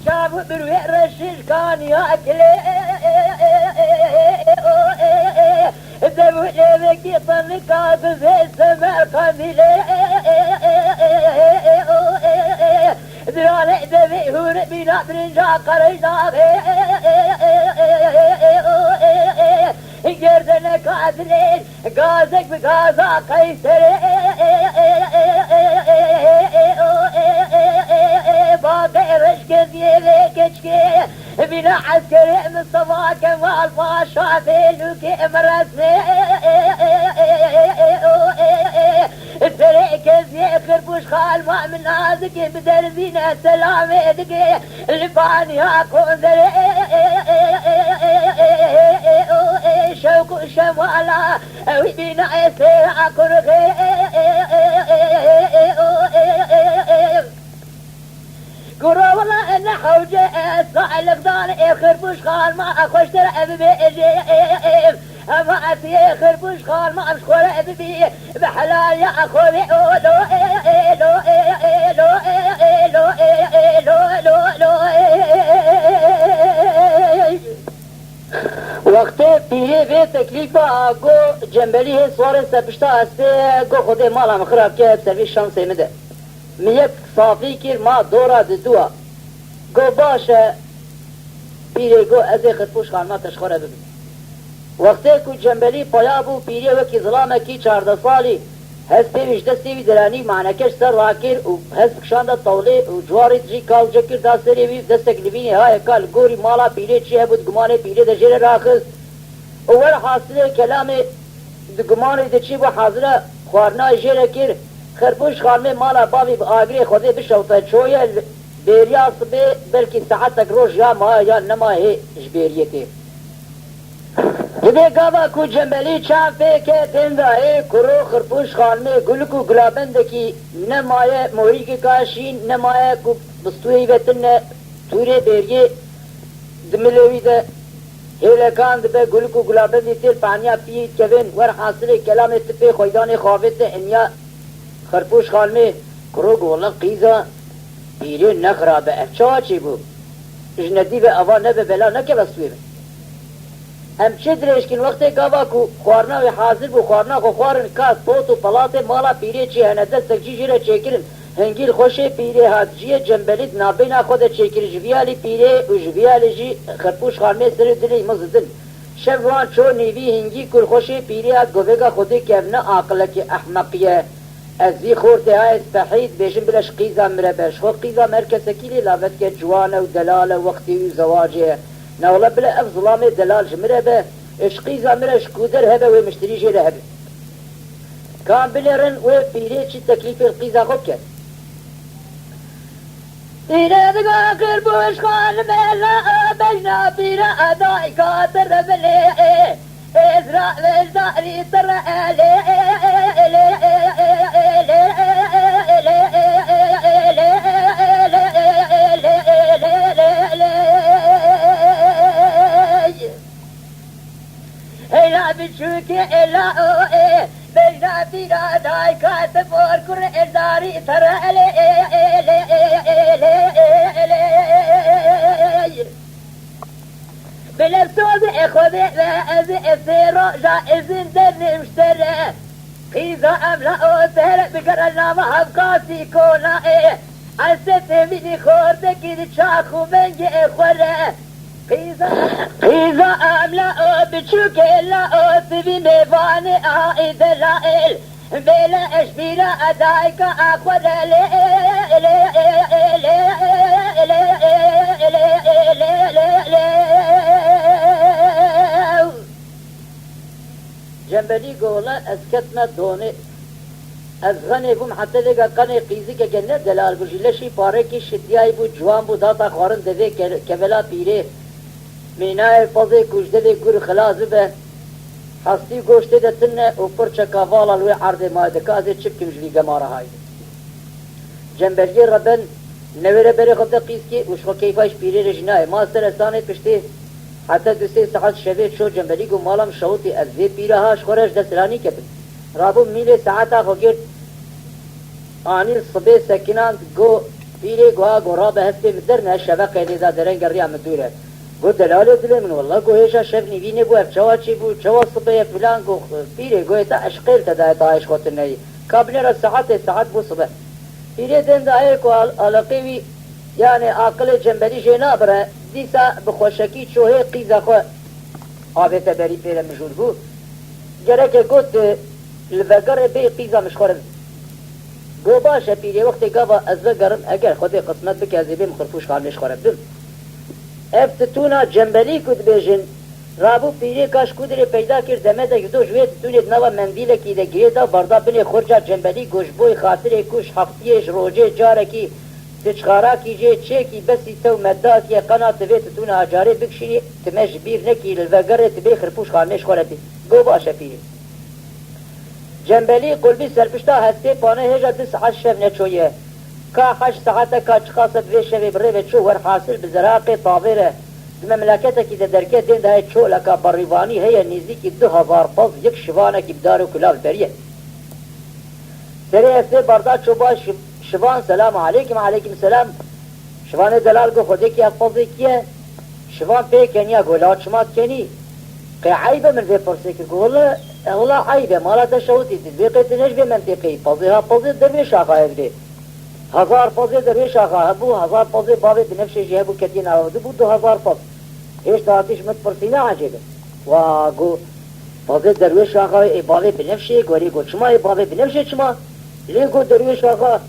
شاب بروي رشيش كان ياكل دبو لبكي طنكات في السماء قبل درالي دبي هور بنا برنجا قرينا جردنا كادلين غازك بغازا قيسر باقي رشك ديالي كشكي بنا عسكري مصطفى كمال باشا فيلوكي مرسمي الفريق زيخر بوش خال ما من نازكي بدرزينا سلامي دقي الفاني هاكون ذري شوق شمالا وبنا يسير عكون غير قروا والله ان حوجه اسمع الغدان اخر بوش خال ما اخوش ترى بيجي اما اتي اخر بوش خال ما امش خوله ببي بحلال يا اخوي لو وقت پیری به تکلیف گو جنبلی سوار سپشتا استه گو خود مالم خراب که سرویس شانسی مده میک صافی کر ما دورا دوا گو باشه پیری گو از خطپوش خانما تشخوره ببین وقتی که جنبلی پایا بو پیری وکی ظلامه کی 14 سالی هست پیوش دستی وی درانی معنکش سر واکر و هست کشانده طوله و جواری جی کال جکر داستری وی دستک لبینی های کال گوری مالا پیری چیه بود گمانه پیری ده جیر راخست و ور حاصله کلام ده گمانه ده چی بو حاضره خوارنای جیر کر خرپوش خانمه مالا باوی آگری خوده بشوطه چویه بیریاس به بلکی ساعتک روش یا ما یا نماه جبیریتی دیگه گاوا کو جنبلی چاپه که تندای کرو خرپوش خانمه گلکو گلابندکی نمایه موریک کاشین نمایه کو بستوی وطن توره بیریه دملوی ده هیلکان ده گلکو گلابندی تیر پانیا پید کبین ور حاصل کلام تپه خویدان خوابت انیا خرپوش خانمه کرو گولا قیزا بیره نخرابه افچا چی بو جندی به اوا نبه بلا نکه بستوی بی هم چه درش کن وقتی گاوا کو خوارنا و حاضر بو خوارنا کو خوارن کاس پوت و پلات مالا پیری چی هنده سکچی جیره چیکرن هنگیل خوشه پیری هاتجیه جنبلید نابینا خود چیکر جویالی پیری و جویالی جی خرپوش خارمه سر دلی مزدن شبوان چو نیوی هنگی کل خوشه پیری هات گوهگا خودی کفنه عاقلک احمقیه ازی خورده های استحید بیشن بلش قیزا مربش خود قیزا مرکزکی لی لابد که جوانه و دلاله وقتی و زواجه نولا بلا اف ظلامي دلال جمره به اشقي زامره شكودر هبه ومشتري جيره هبه كان بلرن وبيري چي تكليف القيزا خب كد تيره دقا قربوش خان ملا بجنا بيرا ادائي كاتر بلي ازرع وزاري ترى لا بشوكي إلا أوئي بجنا بيرا داي كاتب وركر إزاري ترى بلبسوز إخوذي وأز إثيرو جائزين درني مشتري قيزا أملا أوثر بقرنا محبقاتي كونا عستي مني خوردكي دي شاخو منجي إخوره قيزا أملا بشوك إلا أوثبي ميفاني آئد لائل بلا أشبيلا أدائك أخوة جنبلي قولا أسكتنا دوني از غنی بوم حتی دیگه قنی قیزی که گنه دلال بوشی لشی پاره کی شدیایی بود جوان بود داتا خوارن دوی کبلا پیره مینای فضی کشده دی گر خلاص به حستی گوشته ده تنه و پرچه کوالا لوی عرض مایده که ازی چپ کمجلی گماره های جنبلگی ربن نویره بری خود قیز که وشخو کیفایش پیره رجنای ما سر استانه پشته حتی دو سه ساعت شوید شو جنبلی گو مالم شوطی از وی پیره هاش خورش دسترانی کبن رابو میل ساعتا خوگرد آنیل صبح سکناند گو پیری گوها گورا به هسته مدر نه شبه قیدیزا درنگ ریا مدوره گو دلاله دلی من والله گو هیشا شب نیوینه گو اف چوا چی بو چوا صبح فلان گو پیری گو تا اشقیل تدا تا عیش خود نهی کابلی را ساعت بو صبح پیری دن دایه کو علاقی yani akıl cembeli jena bire disa bixweşekî çohê qîza xwe avête berî pêre mijûr bû gereke got li vegerê bê qîza mişxwerin go baş e pîrê wextê gava ez vegerim eger xwedê qismet bike ez ê bêm xirpûş xanê xwere bidim ev titûna cembelî ku dibêjin rabû pîrê kaş ku dirê peyda kir demedek do ji wê titûnê nava mendîlekî de girê da barda binê xurca cembelî goşboy xatirê ku ji heftiyê ji rojê carekî تشخارا کی جه چه کی بسی تو مدات یا قنات ویت تون اجاره بکشی تمش بیر نکی لوگره تبی خرپوش خانش خورتی گو باشه پیری جنبلی قلبی سرپشتا هسته پانه هجا 2 ساعت شب نچویه که 8 ساعت که چخاصت وی شوی بره و چو ور حاصل بزراق طاوره مملکت کی درکه دین ده چو لکا بریوانی هي نزدیک 2000 پاز یک شوانه کی بدار و کلال بریه سری هسته بردا چو باش شوان سلام علیکم علیکم سلام شوان دلال کو خودی کی افضل کیه شوان پی کنیا گولات شمات کنی که عیبه من به پرسه که گوله اولا عیبه مالا تشوتی تدبیق تنش به منطقی پازیها پازی درویش آقا افده 1000 پازی درویش آقا بو 1000 پازی بابی بنفش جه بو کتین آوده بو 2000 پاز ایش تاتیش مت پرسینه عجیبه و گو پازی درویش آقا ای بابی بنفشه گوری گو چما ای بابی بنفشه چما لیگو درویش آقا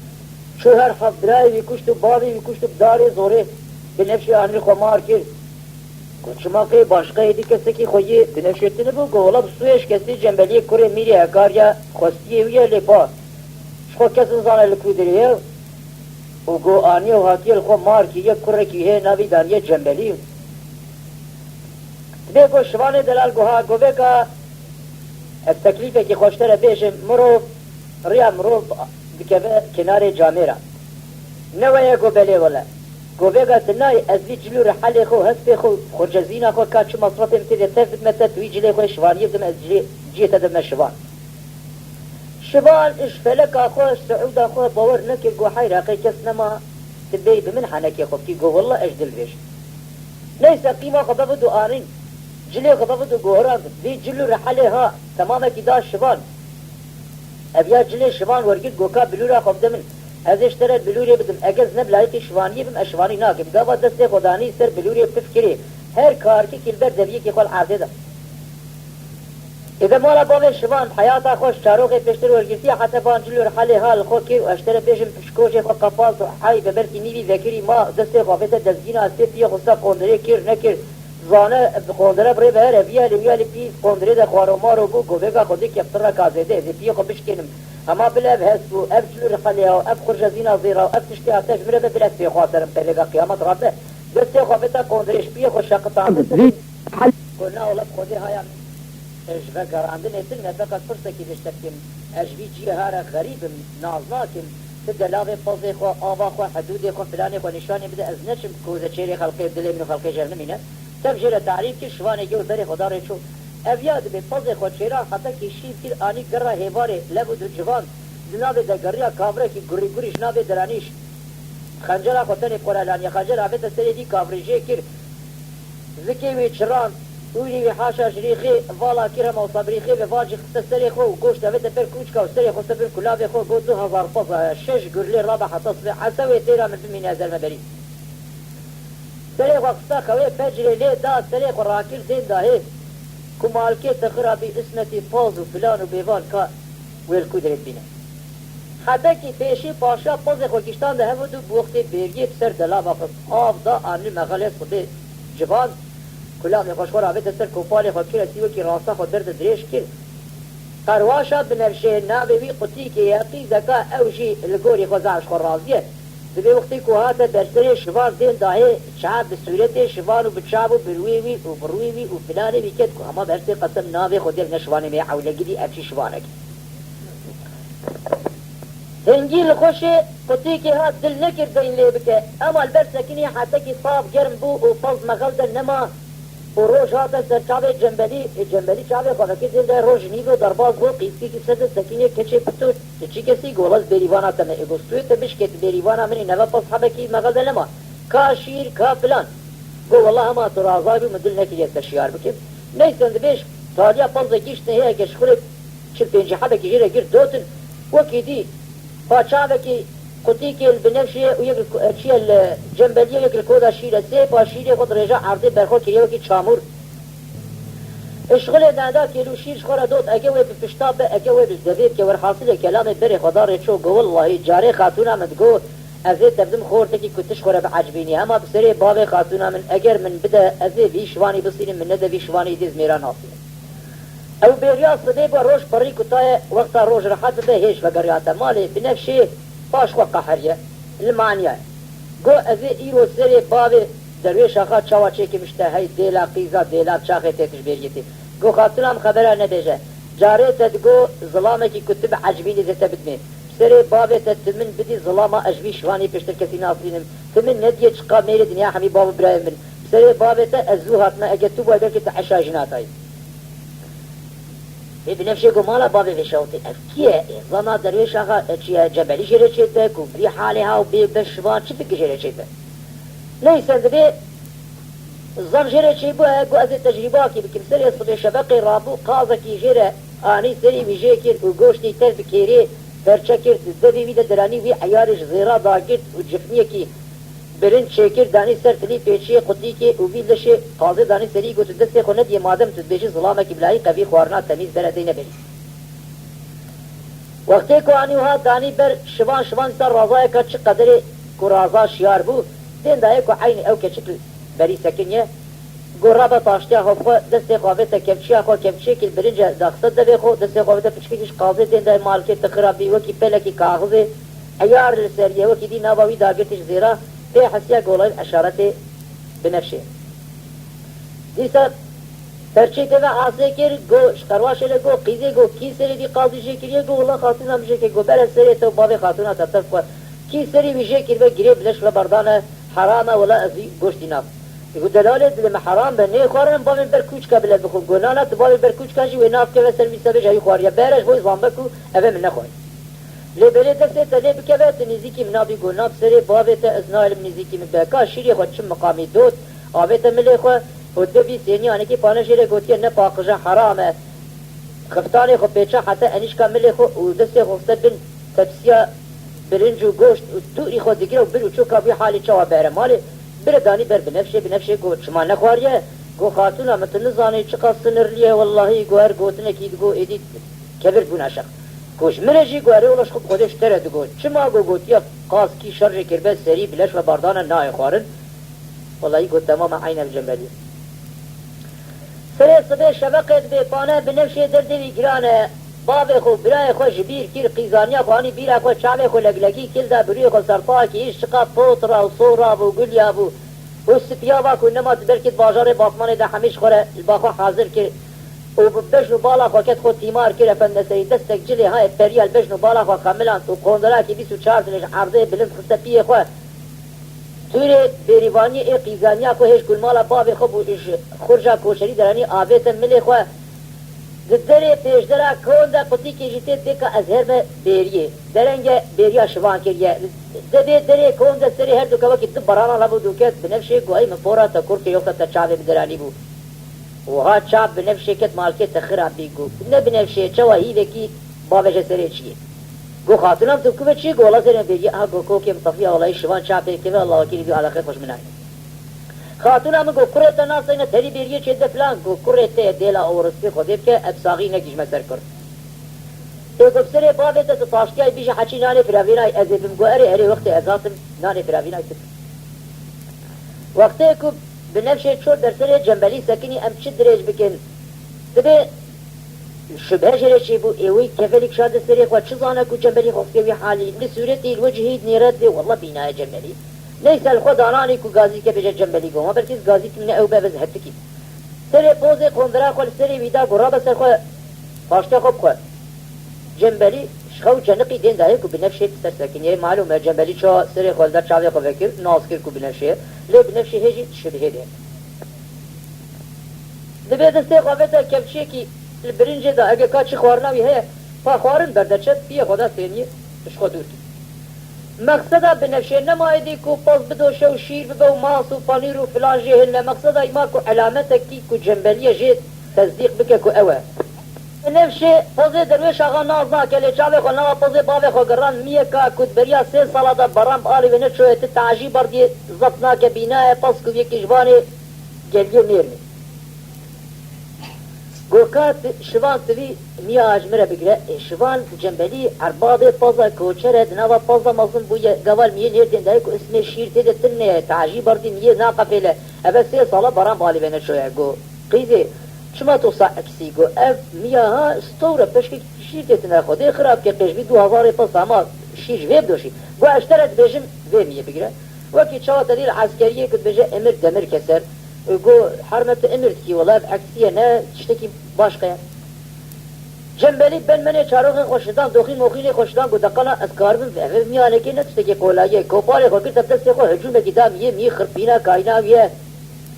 شو هر خبرای ویکوشتو بابی ویکوشتو داری زوره بنفشه آنی خمار کرد چما که باشقه ایدی کسی که خویی بنفشتی نبو گولا بسویش کسی جنبلی کره میری اکاریا خوستیه ویه لپا شخو کسی زانه لکو دریه و گو آنی و حاکی الخو مار کی یک کره کی ہے ناوی دانیه جنبلی تبه گو شوان دلال گوها گوه که تکلیفه که خوشتره بیشم مرو ریا مرو بکوه کنار جامعه نوه گو بله ولا گوهگا تنای از وی جلو رحل خو هست خو خرجزینا خو کاچ مصرف امتده تفت متت وی جلی خو شوانی بدم از جیت دم شوان شوان اش فلک خو سعود خو باور نکر گو حیرقی کس نما تبی بمن حنکی خو کی گو والله اجدل بیش ليس قيمه خو بدو آرین جلی خو بدو گوهران وی جلو رحل ها تماما کی دا شوان اویا جلی شوان ورگید گوکا بلورا خو بدمن از اشترت بلوری بدم اگز نبلایتی شوانی بم اشوانی ناکم گاوا دست خدانی سر بلوری بفکری هر کار کی کلبر دویه کی خال عرضه ده اذا مالا باوی شوان حیاتا خوش چاروغ پشتر ورگیتی حتی بانجلو رحلی حال خو کی و اشتر پیشم پشکوش خو قفاز و حی ببرکی نیوی ذکری ما دست خوافت دزگینا استی پی خستا قندره کر نکر زانه قندره بری به رویه لویه پی قندره ده خوارو مارو بو گوهگا خودی که افتر کازده ده پی خو بشکنم اما بلاب هستو اف جلو رخليه او اف خرجه زينه زيره او اف تشتي اتاش مرده بلاد في خاطرم تلقى قيامت ربه بس خوفتا كوندريش بيه خو شقطه قلنا ولا خدي هيا ايش فكر عندنا سنه فقط فرصه كي بيشتكم اجبي جي هارا غريب نازناكم تدلاوي فوزي خو ابا خو حدود خو فلان خو نشاني بدا ازنشم كوزه چيري خلقي دلي من خلقي جرنمينه تبجل تعريف كي شوانه جو بري خدا رچو اویاد به فضل خود چرا حتی که شیر تیر آنی گره هیواره لبود و جوان زنابه در گریا کابره که گری گریش نابه درانیش خنجر خودتن قرالانی خنجر آفت سری دی کابریجه کر زکی وی چران اولی وی حاشا شریخی والا کرم و صبریخی و واجی خست سری خو گوشت آفت پر کوچکا و سری خست پر کلاب خو گو 2000 پاس 6 گرلی رابع حتی صبح حسوی تیرا من بمین ازر مبری سری خو خستا خوی پجری لی دا سری خو راکل دین داهی کمالکی تخرابی اسمتی پاز و فلان و بیوان که ویل کودرت بینه حتی که پیشی پاشا پاز خوکشتان ده همو دو بوختی بیرگی بسر دلا بافت آف دا آنی مغالیت خودی جوان کلام خوشخور آبید سر کوپالی خود کرد سیو که راستا خود درد دریش کرد قرواشا بنفشه نابوی قطی که یقی دکا اوشی لگوری خود زعش خور رازیه به وقتی که هات در سر شوان دین داهی شعب بصورت شوان و بچاب و برویوی و برویوی و فلانی بیکت که اما برسی قسم ناوی خودی نشوانی می حولگی دی افشی شوانک هنگیل خوش قطی که هات دل نکرد بین لی بکه اما البرسکنی حتی که صاف گرم بو و فض مغلد نما و روش هاتا سر چاوه جنبلی چاوه خواهد که در روش نیگو در باز گو قیسی که سد سکینه کچه پتو چی کسی گولاز بریوانا تمه اگوستوی تبش که بریوانا منی نوه پس حبکی مغزه لما کا شیر کا فلان گو والله اما تو رازای بی مدل نکی تشیار بکیم نیستند بیش تالیا پانزه گیشت نهی اگه شخوره چل پینجی حبکی جیره گیر دوتن وکی دی پاچاوه که قطی که بنفشه و یک چی الجنبلیه یک الکودا شیره سه پا شیره خود رجا عرضه برخور کریه که چامور اشغل نادا کلو شیر خورا دوت اگه وی بپشتاب اگه وی بزدبیب که ور حاصل کلام بری خدا رچو گو والله جاره خاتون آمد گو ازه تبدم خورته که کتش خورا بعجبینی اما بسری باب خاتون آمد اگر من بده ازه ویشوانی بسیریم من نده ویشوانی دیز میران حاصله او بیریا صدیب و روش پری کتای وقتا روش راحت به هیچ وگریاتا مالی بنفشه باش و قهریه المعنیه گو ازه ایرو سری باب درویش آخا چاوا چه که مشته های دیلا قیزا دیلا چاخه تیتش بیرگیتی گو خاطرم خبره ندیجه جاره تد گو ظلامه که کتب عجبینی زیتا بدمه سری باب تد تمن بدی ظلامه اجبی شوانی پشتر کسی ناصرینم تمن ندیه چقا میره دنیا همی باب برایم من سری باب تد ازو هاتنا اگه تو باید که تعشا جناتایی بنفشه گو مالا باب بشوتی کیه ظلامه درویش آخا چیه جبلی جره چیده کو بری حالی ها و بی بشوان چی بگی جره چیده نیستند بی زن جره چی بوه گو از تجربه کی بکم سری صبح شبقی رابو قازه کی جره آنی سری ویجه کرد و گوشتی تر بکیری برچه کرد زدی ویده درانی وی عیارش زیرا دا کرد و جفنیه کی برند چه کرد دانی سر تلی پیچی قطی که و بیلش قازه دانی سری گو تو دستی خوند یه مادم تو بیشی ظلامه کی بلایی قوی خوارنا تمیز برده نبری وقتی که آنی وها دانی بر شوان سر رازای که چه قدر که رازا شیار بو دین دایه که عین او که چکل بری سکنیه گرابه تاشتیا خو دسته خوابه کفچیا خو کفچی که برنج داخل ده خو دسته خوابه پچکیش قاضی دین دای مالکیت خرابی و کی پلکی کاغذ عیار لسریه و کی دی ناوی داگتش زیرا به حسیا گولای اشارت بنفشه دیسا پرچی که آسه کر گوش قرواش له گو قیزه گو کی سری دی قاضی شکریه گو والله خاتون هم شکر گو بر سری تو باب خاتون تطف کی سری ویژه کر به گریب لش و بردانه حرامه ولا ازی گوشتی ناف يقول دلالة لما حرام بني خورن باب بركوش قبل بخو قلنا تباب بركوش كاجي ويناف كذا سلمي سبج هاي خواريا بارش بوي زامبكو أبى من نخوي لبلي دكتة تلي بكبات نزيكي منابي قلنا بسري بابته أزناء نزيكي من بكا شيري خو تشم مقامي دوت آبته ملي خو ودبي سيني أنا كي بانشيري قوتي نباقجة حرامه خفتاني خو بيتشا حتى أنيش كاملي خو ودسي خو ستبن تبسيا برنج و گوشت و دوری خود دیگه و برو چوکا بی حالی چوا بره مالی بردانی بر بنفشه گو شما نخواریه گو خاتون هم تنزانی چقا سنرلیه والله گو هر گوتنه کی گو ایدید کبر بوناشق گوش مرجی گو هره ولش خوب خودش ترد گو چما گو گوتیا قاس کی شر کربه سری بلش و بردان نای خوارن والله گو تمام عین الجملی سری صبح شبقت به پانه بنفشه دردوی گرانه باب خو برای خو جبیر کیر قیزانیا خوانی بیره خو چاوه خو لگلگی کل دا بروی خو سرپا کی ایش چقا پوترا و صورا و گلیا و سپیا با کو نمات برکت باجار باطمان دا همیش خوره باخو حاضر کر و بجنو بالا خو کت خو تیمار کر افندسری دستک جلی های پریال بجنو بالا خو کاملان و قوندلا کی 24 سنش عرضه بلند خسته پیه خو توی بریوانی ای قیزانیا خو هیچ کل مالا باب خو بوش خرجا کوشری درانی آبیت ملی خو دره پیش دره کونده قطی که جیته دیگه از هرم بیریه درنگ بیریا شوان کریه دره کونده سری هر دو که دو برانا لبو دوکت بنفشه گوهی مپورا تا کور که یوکتا تا چاوه بدرانی بو وها چاو بنفشه کت مالکه تخراب بیگو نه بنفشه چوا هیوه کی بابش سری چیه گو خاتونم تو که چی گولا سری بیریه ها گو کوکی مطفیه والای شوان چاو پیکه الله وکیلی دو علاقه خوش منای خاتون هم گو کرت ناس اینا تری بیریه چه دفلان گو کرت دیلا اورستی خودی که ابساقی نگیش مسر کرد. ایگو بسری بابه تا تاشکیای بیش حچی نانی فراوینای ازیبم گو اری وقت ازاتم نانی فراوینای تب. وقتی که بنفشه چور در سری جنبلی سکنی ام چه دریج بکن تبه شبه جره چی بو ایوی کفلیک شاد سری خود چه زانه که جنبلی خوفتی وی حالی لسورتی الوجهید نیرد والله بینای جنبلی ليس الخود آنانی کو گازی که بجه جنبلی گو ما برکیز گازی که من او به بزهد بکی سری پوزه قندرا خول سری ویدا گرا بسر خو پاشتا خوب خو جنبلی شخو جنقی دین داره کو بنفشه تسر سکنیه معلومه جنبلی چا سری خول در چاوی خو بکر ناز کر کو بنفشه لی بنفشه هجی شبهه ده دبی دسته خوابتا کبچه کی برنج دا اگه کاچی خوارناوی هه پا خوارن بردچت بیه خدا سینیه اشخو دور کی مقصدا بنفشه نمایدی کو پاس بدوشه و شیر ببه و ماس و پانیر و فلان جهل مقصدا ایما کو علامت کی کو جنبلیه جید تصدیق بکه کو اوه نفشه پوزه درویش آقا ناز ناکلی چاوه خو نوا پوزه باوه خو گران میه که کود بریا 3 ساله دا برام آلی و نچوه تی تعجی بردی زبط ناکه بیناه پس کو یکی جوانی گلیه نیرمی گوکات شوان تبی میه آجمره بگره شوان جنبلی عرباده پوزه کوچره دنوا پوزه مزن بویه گوال میه نیردین دایی که اسم شیر تیده تنه تعجی بردی میه ناقفله اوه 3 ساله برام آلی و نچوه گو قیزه شما تو اکسی گو اف میاها استوره پشکی شیر دیتنه خوده خراب که قشبی 2000 پس اما شیر ویب دوشی گو اشترت بجم وی میه بگیره وکی چاوا تدیل عسکریه کد بجه امر دمر کسر گو حرمت امر کی والله اکسیه نه تشتکی باشقه جنبلی بن منه چاروخ خوشدان دوخی موخین خوشدان گو دقانا از کاربن فهر میانه که نه تشتکی قولایه کوپاره خو کرد دسته خو هجوم کی دام یه خربینا کاینا ویه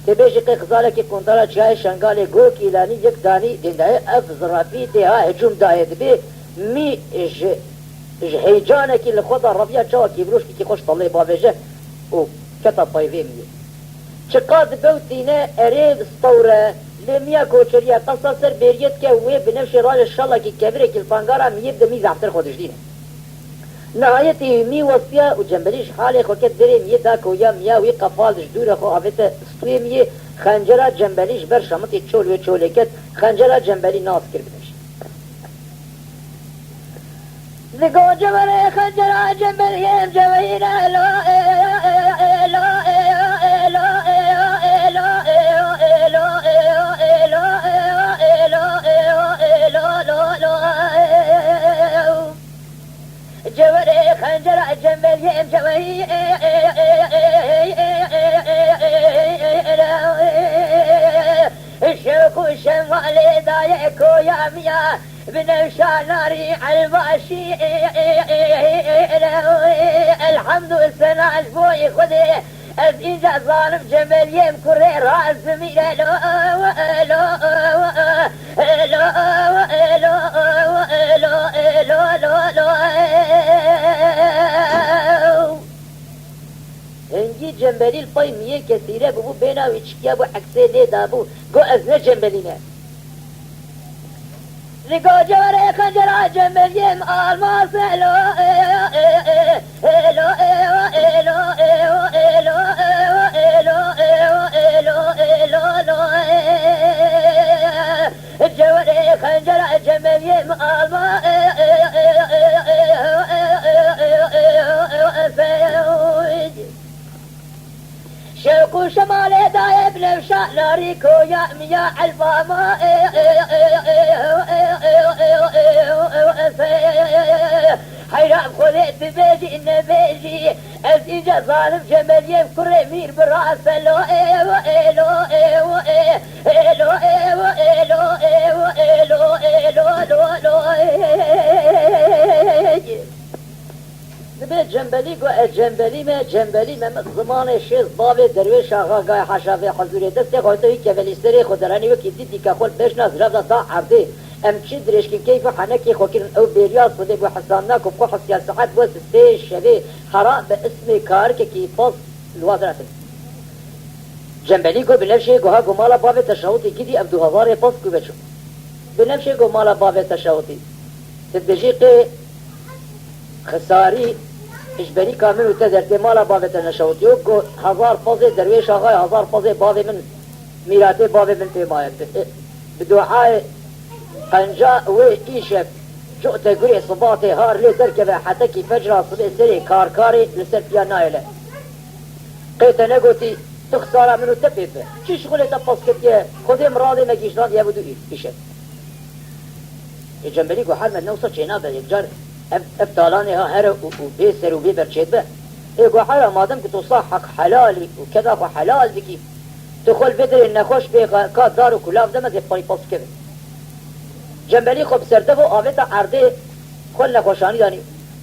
تبیشی که خزاله که کنترل چای شنگال گو کیلانی یک دانی دنده اف زرافی ده هجوم دایه دبی می هیجانه که لخدا ربیا چاوا کی بروش که خوش طلی باویجه او کتا پایوی میه چقاد بوتینه اریب ستوره لمیا کوچریه قصا سر بیریت که وی بنفش راج شالله که کبره که الفانگارا میه بدمی زحتر خودش دینه نهایتی می وصیا و جنبلیش حال خوکت داره میه دا کویا میه وی قفالش دوره خو آفت استوی میه خنجره جنبلیش بر شمتی چول و چولکت خنجره جنبلی ناس کر بدش زگو جبره خنجره جنبلیم جوین الا جوره خنجر جنبلیم جوهی الشوك والشمال ضايق ويا ميا بنمشى ناري عالباشي الحمد والثناء الفوي خذي الإنجا ظالم جماليم كري راس زميلة لو هنجي جنبالي الطي مية كثيرة ببو بينا ويشكيا بو عكسي لي دابو قو أزنا جنبالينا لقو جوري خنجرة جنباليم الماس جوري خنجرة جنباليم شوكو شمالي دايب لوشا ناريكو يا ميا الفاما حيرام خذيت ببيجي إن بيجي الإنجا ظالم جماليم كري مير براس لو نبي جنبلي قو جنبلي ما زمان شيز بابي درويش آغا قاي حشافي حضوري دستي خويتوي كفليستري خدراني وكي ديدي كخول بيش ناس رفضا تا عبدي امشي دريشكي كيف حنكي خوكين او بيرياس خدي بو حساناك وبو حسيا ساعات بو سستي شبي حرام باسمي كارك كي فاص الوادراتن جنبلي قو بنفشي قوها قو مالا بابي تشاوتي كدي ابدو هزاري فاص كو بچو بنفشي قو مالا بابي تشاوتي تدجي قي خساري اجباري كامل وتذرتي مالا بابت نشوت يوكو 1000 فازي درويش آغاي 1000 فازي بابي من ميراتي بابي من تيمايت بدعاء قنجاء وي ايشف جؤت قري صباتي هار لي تركبه حتى كي فجرة صبي سري كاركاري لسر فيها نايلة قيت نقوتي تخسارة منو تبيبه شي شغلي تباسكت خذي مرادي مجيشنان يبدو ايشف الجنبلي قو حال من نوصل شينابه يكجار ابتالاني ها هر وبيسر وبيبرشيد به ايقو حالا مادم كتو صحك حلالي وكذا خو حلال بكي تخل بدر ان خوش بيقات دار وكلاف دمز يبقاني باس كبه جنبلي خو بسرتفو آفتا عرضي خل نخوشاني داني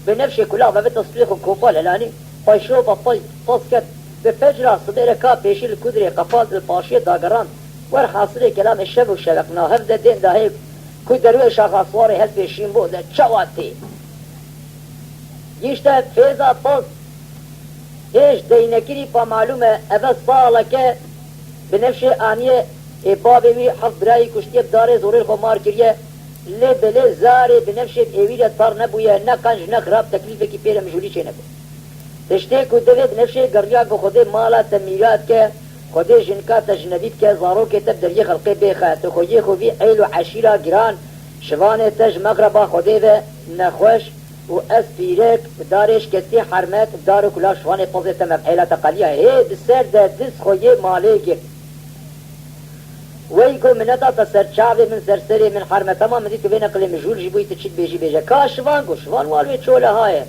بنفش كلاف آفتا تصبيخ وكوبال هلاني پایشو با پای باس كد بفجر صدر کا پیشی الكدري قفال الباشي داگران ور حاصل کلام الشب و شبقنا هفده دین داهی که درویش آقا سوار حزب شیمبو ده چواتی گیشته فیضا پاس هیچ دینکری پا معلومه اوه ساله که بنفش آنیه بابی وی حفظ برای کشتی داره زوری خمار کریه لی بلی زاری بنفش ایویل تار نبویه نه کنج نه خراب تکلیفه کی پیره مجوری چه نبو تشتی که دوی بنفش گریا که خود مالا تمیرات که خود جنکا تجنبید که زارو که تب دریه خلقی بیخواه تو خودی خوبی عیل و عشیره گران شوان تج مغربا خودی و نخوش و از پیرک دارش کسی حرمت دارو کلا شوان پوزه تمام حیلت قلیه هی بسر ده دست خوی مالی گیر ويكو من هذا سرچاوي من سرسري من حرمة تمام دي كبينا قلي مجهول جيبوي تشيد بيجي بيجا كا شوان شوان والوي تشولا هاي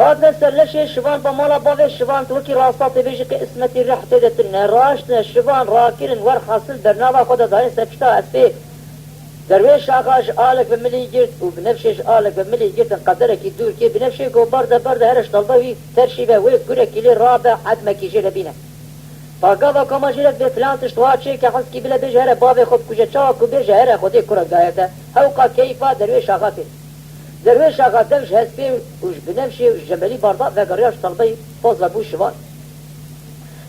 هذا سرلشي شوان بمالا باوي شوان توكي راستات بيجي كاسمتي رح تدتنا راشنا شوان راكين ور حاصل برنامج خدا داين سبشتا اسبي درويش آقاش آلك بملي جرت وبنفشش آلك بملي جرت قدرك يدور كي بنفشي قو برد هرش طلبوي ترشيبه ويك كورك كيلي رابع حد ما كيجي لبينا فاقا کما جرت به فلان تشتوا چه که حس کی بلا بجهره باب خوب کجا چا کو بجهره خودی کرا گایته هوقا کیفا درویش آقاته درویش آقا دمش هسپی وش بنمشي جنبلي برضا وقرياش طلبي فوز ابو شوان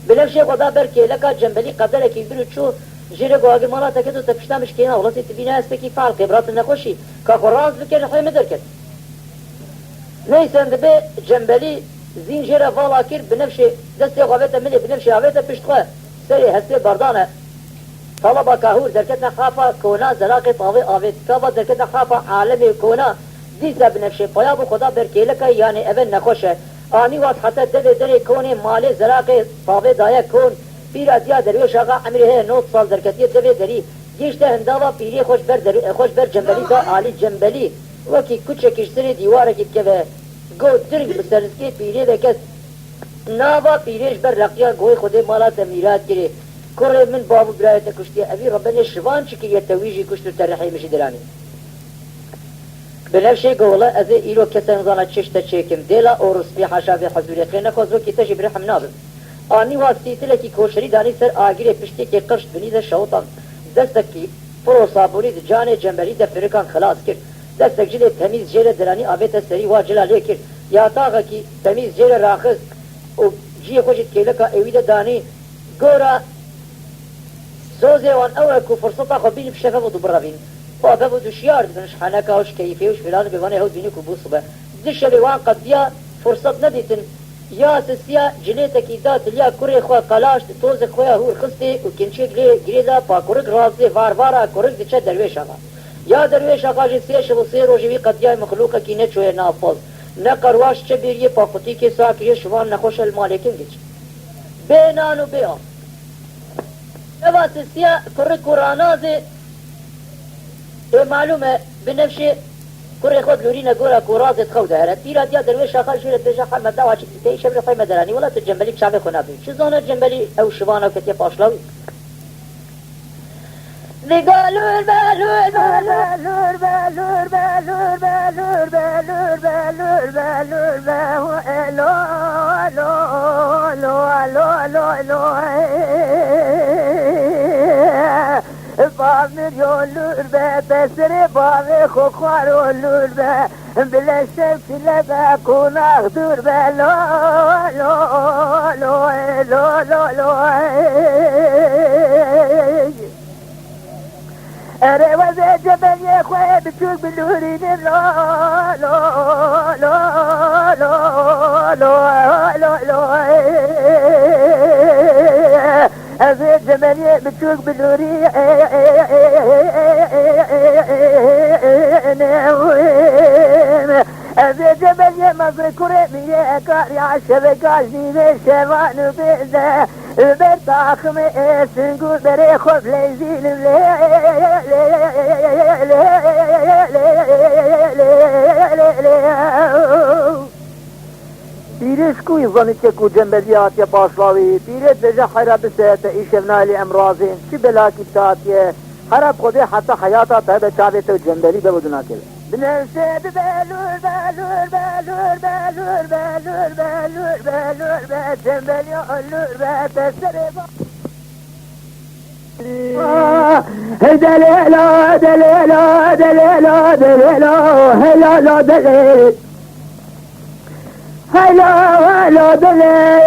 بنمشي قدا بركي لك جنبلي قدرك يبرو شو جيره قاغر مالا تكدو تفشتا مش كينا ولاتي تبينا اسبكي فعل خبرات نخوشي كقراز بكر خيمه دركت نيسان دبي جنبلي زنجيره فالا كير بنفشي دستي قابته ملي بنفشي عابته بشتخه سري هسي بردانه طلبه كهور دركتنا خافه كونا زراقي طاوي آويت كابا دركتنا خافه عالمي كونا دیزه بنفشه پایا بو خدا برکیله که یعنی اول نخوشه آنی وقت حتی دوی دری کونی مالی زراقی صابه دایه کون پیر ازیا درویش آقا عمره 9 سال درکتی دوی دری گیشته هنداوا پیری خوش بر جنبلی دا عالی جنبلی وکی کچه کشتری دیواره که که گو درنگ بسرسکی پیری بکس ناوا پیریش بر رقیه گوی خود مالا تمیرات گیری کره من بابو برایت کشتی اوی ربن شوان چکی یه تویجی کشت و ترحی مشی درانی بنفشه قوله از ایرو کسان زانا چشت چیکم دیلا اورس بی حشا بی حضوری خیلی نکوزو کی تجی برحم نابم آنی واسطی تلکی کوشری دانی سر آگیر پشتی که قرشت بنیده شوطان دستکی فرو صابوری جان جنبری ده فرکان خلاص کرد دستک جل تمیز جیر درانی آبیت سری واجلا لی کرد یا تاغا کی تمیز جیر راخز و جی خوشت که لکا اویده دانی گورا سوزه وان اول کو فرصتا خو بین بشکه و دوبرا بین بابا بود شیار بدنش حنکه وش کیفی وش فلان بوانه هود بینی کبوس به دش لیوان قد بیا فرصت ندیتن یا سسیا جلیت کی دات لیا کره خو قلاش توز خو هور خستی و کنچه گریدا پا کرک رازه وارا کرک دچ درویش آقا یا درویش آقا جسی شو سی روجی قد یا مخلوقه کی نه چوه نافذ نه قرواش چه بیری پاختی کی ساکی شوان نخوش المالکین گچ بینانو بیا اوا سسیا کرک قرانازه معلومه بنفشي كوري خود لورينا قورا كورازت خوده هرا تيرا ديا درويش آخر شوية بيجا حال مدعوة چكتي تي شبر خواهي مدراني ولا تجنبلي بشعبه خنابي شو زونه جنبلي او شبانه كتيا پاشلاوي لقالوا البالور بالور بالور بالور بالور بالور بالور بالور بالور لو لو لو بامر يولور بسري بامر خوخوار ولور بلا شمس لبا كون اخدور لو لو لو لو لو لو اري وزي جبل يا خويا بتشوف بلوري لو لو لو لو لو لو لو أزيد جمالية بتشوق بالوري أزيد جمالية مصر كريمية أكاري عالشبك عجني الشيطان بإذا برطاخمي سنقول بري خوف ليزيل پیرش کوی زنی که کو جنبلیات یا پاشلاوی پیرت بجا حیرا بسیت ایشونا لی امراضین چی بلا کتاتیه حرب خودی حتی حیاتا تایب چاویت و جنبلی بودنا کل بنفسه ببالور بالور بالور بالور بالور بالور بالور بالور جنبلی علور بسر دليلا دليلا دليلا دليلا هلا لا دليل هلا هلا دليل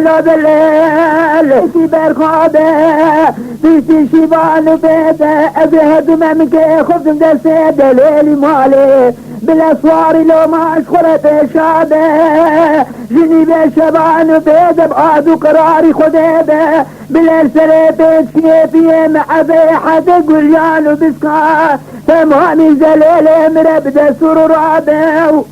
لا دليل في برخابه في شيبان بيده ابهد ممك خذ درسه دليل مالي بالاسوار لو ما اشخرت شابه جني بشبان بيده بعاد وقراري خديبه بالارسل بيت كيفيه مع بيحد قليان وبسكا تمامي زليل مربده سرور عبه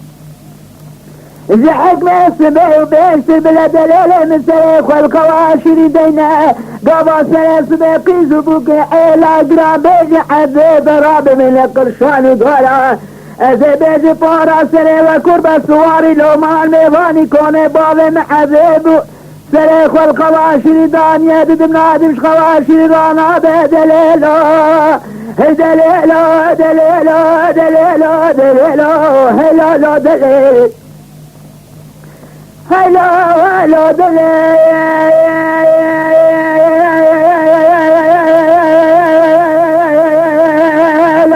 زحك ما يسبه وبيشتر بلا دليل من سريخ والقواشر دينا قبا سلس بقيز وبوك عيلا قرام بيجي حد ضراب من القرشان ودولا ازي بيجي فارا سري وكربة سواري لو ما الميضاني كوني بابي محذيب سريخ والقواشر دانيا ددمنا دمش قواشر رانا بدليلو دليلو دليلو دليلو دليلو هلا لا دليل هلا هلا دليل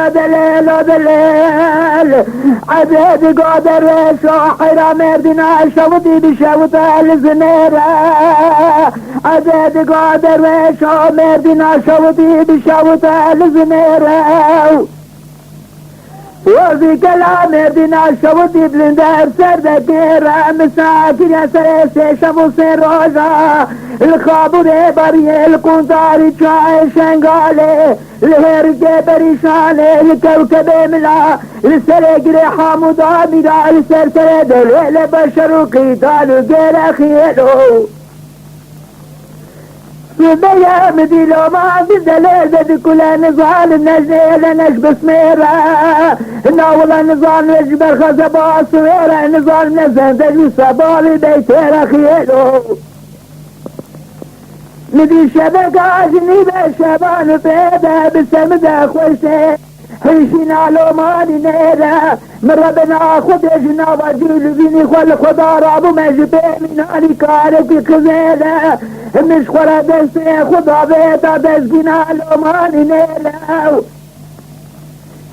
دليل دليل عبيد قادر شاحرة مردنا شوطي بشوطة الزنيرة عبيد قادر مردنا شوطي بشوطة الزنيرة وفي كلام دينا شوطي بلندر سردكير مساكين يا سريسي شمو سروجا الخابور بري الكونتاري شاي شنغالي الهرقي بريشاني الكوكب ملا السرقري حامود عميرا السرسر دليل بشر وقيتال غير خيلو سبيا مديلو ما عندي دليل بدي كل نزال النجيل نجب سميرة ناولا نزال نجبر خزبا سويرة نزال نزال دجو سبالي بيتيرا خيلو مدي شبك عجني بشبان بيدا بسمدا خوشي حيشينا لو ماني نيرا من ربنا خد جنا وجيل بيني خل خدا رابو مجبي من علي كارك كزيلا مش خلا دستي خدا بيتا دسكنا لو ماني نيرا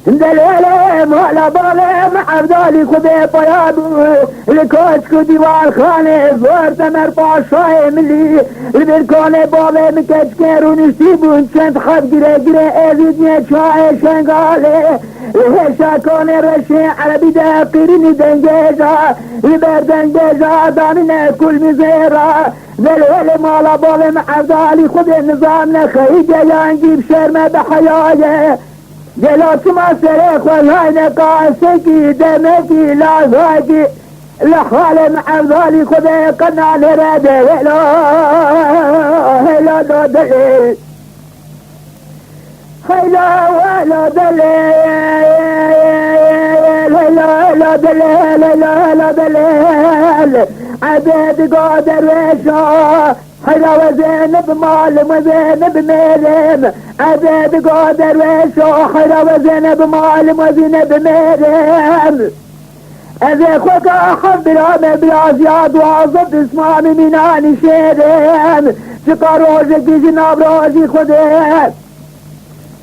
دليلي مولا بالي معبدالي خدي طيابو الكوشك ديوال خاني زورت مرفع شاي ملي البركاني بابي مكشكير ونشتيبو انشنت خد قري ايزيدني شاي شنغالي الهشاكوني رشي عربي داقيريني دنجيجا يبر دنجيجا دامنا كل مزيرا دليلي مولا بالي معبدالي خدي النظام نخيجا ينجيب شرمة بحيايا جلوت ما سريخ والهاي نقاسكي دمكي لا ذاكي لحال مع ذالي خذي قنع لرادي هلا هلا لا دليل هلا ولا دليل هلا لا دليل هلا لا دليل عبيد قادر وشا هلا وزينب مالم وزينب ميلم عبيد قادر وشا هلا وزينب مالم وزينب ميلم اذا خوك احب العمى بلا زياد وعظب اسمع من عني شيرم شقا روزك جناب روزي خدم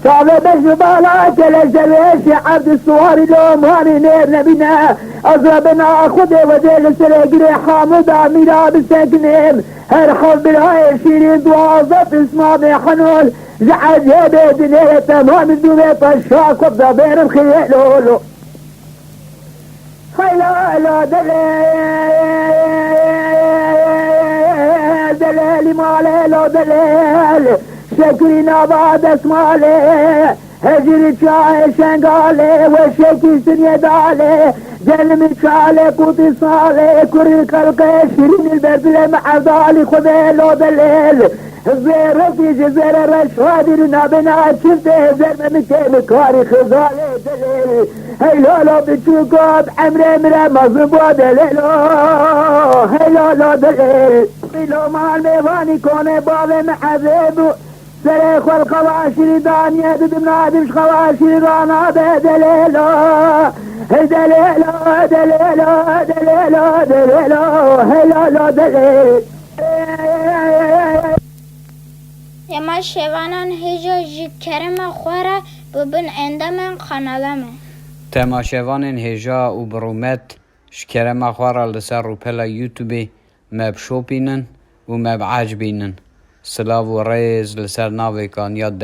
صعب بجبالا كالجريش عبد الصواري لو ماني نير نبينا اضربنا خدي وديل سرقري حامد عميرا بسكنم هرحب بالهاي شيرين دوازف اسمع بحنول زعج يبي دنيا تمام الدنيا طشاك وابدا بينهم خيالولو هلا لا دليل دليل مالي لا دليل شكرنا بعد اسمالي هجري شاي شنغالي وشكي سنية دالي جلمي شالي قوتي صالي كوري كالقي شيرين البردلة مع ذالي خذي لو دليل زيرتي جزير رشوادي لنا بنا شفته زر من كيم كاري خزالي دليل هيلا لا بتشوكو بحمري مرا مظبو دليل هيلا لا دليل لو ما الميضاني كوني بابي محذيب سر خل خواشی دانیه دم نادمش خواشی رانا بدلیلا دلیلا دلیلا دلیلا دلیلا هلالا دلیلا یما شوانان هجا جی کرم خوره ببین اندام خانالمه تماشاوان هجا و برومت شکرم خواره لسر رو پلا یوتیوبی مب شوپینن و مب عجبینن سلاو و ریز لسر ناوی کان یاد